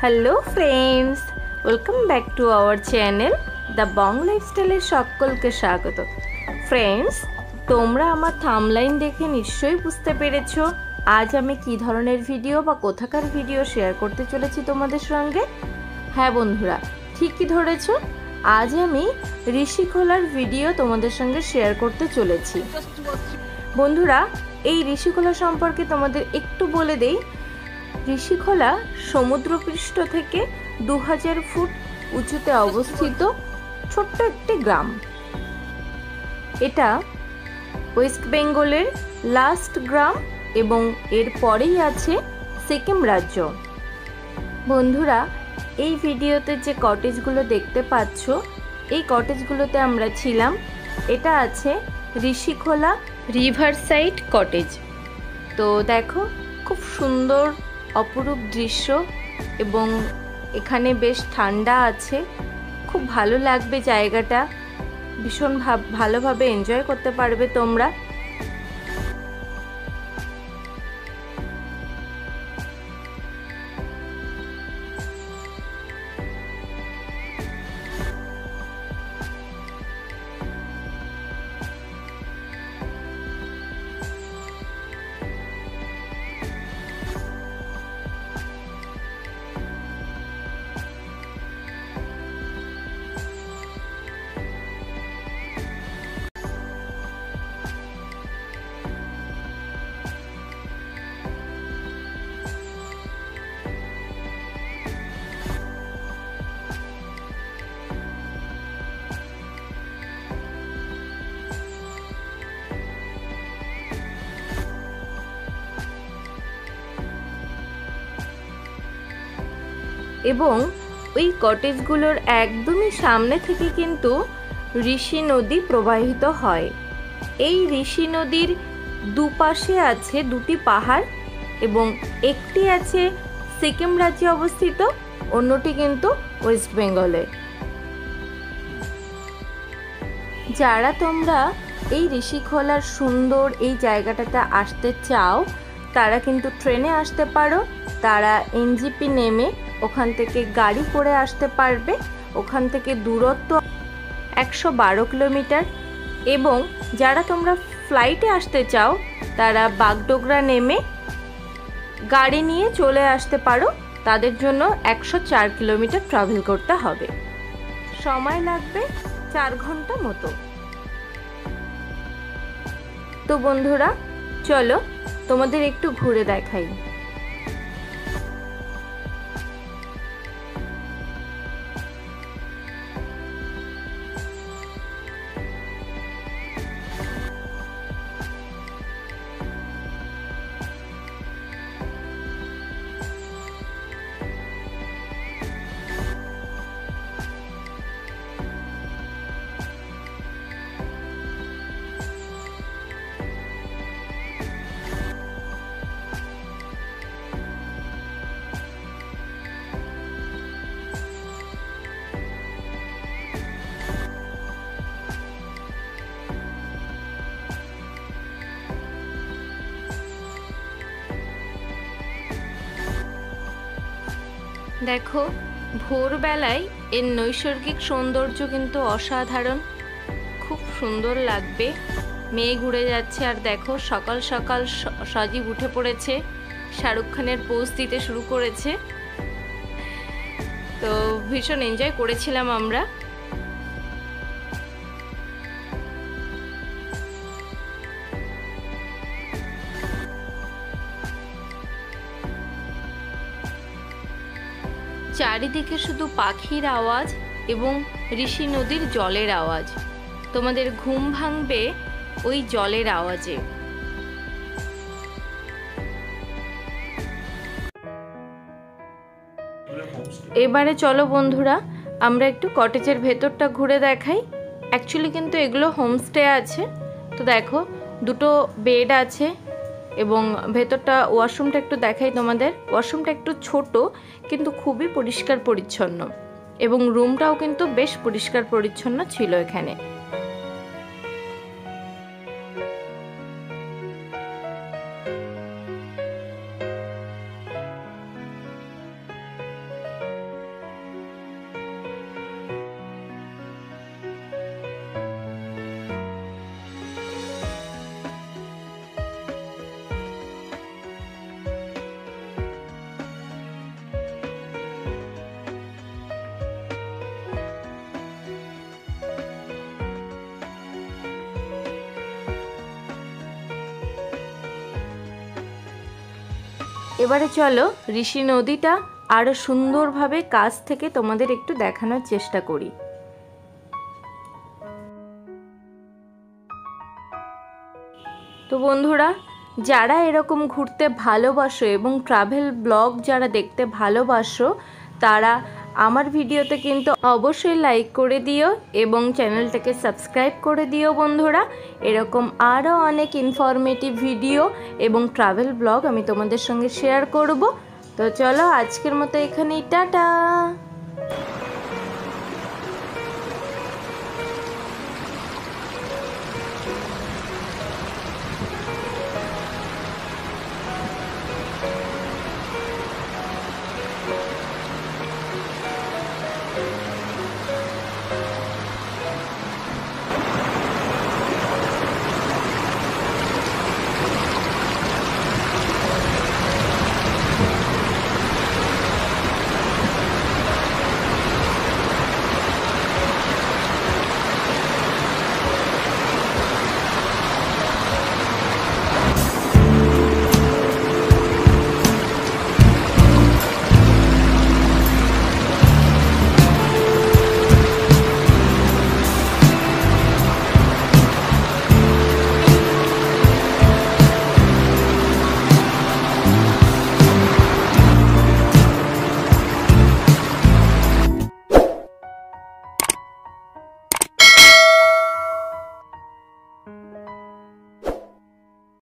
Hello friends, welcome back to our channel the Bong লাইফস্টাইলের সকলকে স্বাগত। ফ্রেন্ডস, তোমরা আমার থাম্বনেইল দেখে নিশ্চয়ই বুঝতে পেরেছো আজ আমি কী ধরনের ভিডিও বা কোথাকার ভিডিও শেয়ার করতে চলেছি তোমাদের সঙ্গে। হ্যাঁ বন্ধুরা, ঠিকই ধরেছো, আজ আমি ঋষিখোলার ভিডিও তোমাদের সঙ্গে শেয়ার করতে চলেছি। বন্ধুরা, এই ঋষিখোলা সম্পর্কে তোমাদের একটু বলে দেই। ঋষিখোলা সমুদ্রপৃষ্ঠ থেকে 2000 ফুট উঁচুতে অবস্থিত ছোট্ট একটি গ্রাম। এটা ওয়েস্ট বেঙ্গলের লাস্ট গ্রাম এবং এর পরেই আছে সিকিম রাজ্য। বন্ধুরা, এই ভিডিওতে যে কটেজগুলো দেখতে পাচ্ছ, এই কটেজগুলোতে আমরা ছিলাম। এটা আছে ঋষিখোলা রিভার সাইড কটেজ। তো দেখো, খুব সুন্দর অপরূপ দৃশ্য এবং এখানে বেশ ঠান্ডা আছে। খুব ভালো লাগবে জায়গাটা, ভীষণ ভালোভাবে এনজয় করতে পারবে তোমরা। এবং ওই কটেজগুলোর একদমই সামনে থেকে কিন্তু ঋষি নদী প্রবাহিত হয়। এই ঋষি নদীর দুপাশে আছে দুটি পাহাড় এবং একটি আছে সিকিম রাজ্যে অবস্থিত, অন্যটি কিন্তু ওয়েস্ট বেঙ্গলে। যারা তোমরা এই ঋষিখোলার সুন্দর এই জায়গাটাতে আসতে চাও, তারা কিন্তু ট্রেনে আসতে পারো। তারা এনজিপি নেমে ওখান থেকে গাড়ি করে আসতে পারবে। ওখান থেকে দূরত্ব 112 কিলোমিটার। এবং যারা তোমরা ফ্লাইটে আসতে চাও, তারা বাগডোগরা নেমে গাড়ি নিয়ে চলে আসতে পারো। তাদের জন্য 104 কিলোমিটার ট্রাভেল করতে হবে, সময় লাগবে 4 ঘন্টা মতো। তো বন্ধুরা, চলো তোমাদের একটু ঘুরে দেখাই। দেখো, ভোরবেলায় এর নৈসর্গিক সৌন্দর্য কিন্তু অসাধারণ, খুব সুন্দর লাগবে। মেঘ উড়ে যাচ্ছে আর দেখো সকাল সকাল সজীব উঠে পড়েছে, শাহরুখ খানের পোজ দিতে শুরু করেছে। তো ভীষণ এনজয় করেছিলাম আমরা। চারিদিকে শুধু পাখির আওয়াজ এবং ঋষি নদীর জলের আওয়াজ। তোমাদের ঘুম ভাঙবে ওই জলের আওয়াজে। এবারে চলো বন্ধুরা, আমরা একটু কটেজের ভেতরটা ঘুরে দেখাই। অ্যাকচুয়ালি কিন্তু এগুলো হোমস্টে আছে। তো দেখো, দুটো বেড আছে এবং ভেতরটা ওয়াশরুমটা একটু দেখাই তোমাদের। ওয়াশরুমটা একটু ছোট কিন্তু খুবই পরিষ্কার পরিচ্ছন্ন এবং রুমটাও কিন্তু বেশ পরিষ্কার পরিচ্ছন্ন ছিল এখানে। এবারে চলো ঋষি নদীটা আরো সুন্দরভাবে কাছ থেকে তোমাদের একটু দেখানোর চেষ্টা করি। তো বন্ধুরা, যারা এরকম ঘুরতে ভালোবাসো এবং ট্রাভেল ব্লগ যারা দেখতে ভালোবাসো তারা আমার ভিডিওতে কিন্তু অবশ্যই লাইক করে দিও এবং চ্যানেলটাকে সাবস্ক্রাইব করে দিও বন্ধুরা। এরকম আরও অনেক ইনফরমেটিভ ভিডিও এবং ট্রাভেল ব্লগ আমি তোমাদের সঙ্গে শেয়ার করব। তো চলো আজকের মতো এখানেই, টাটা।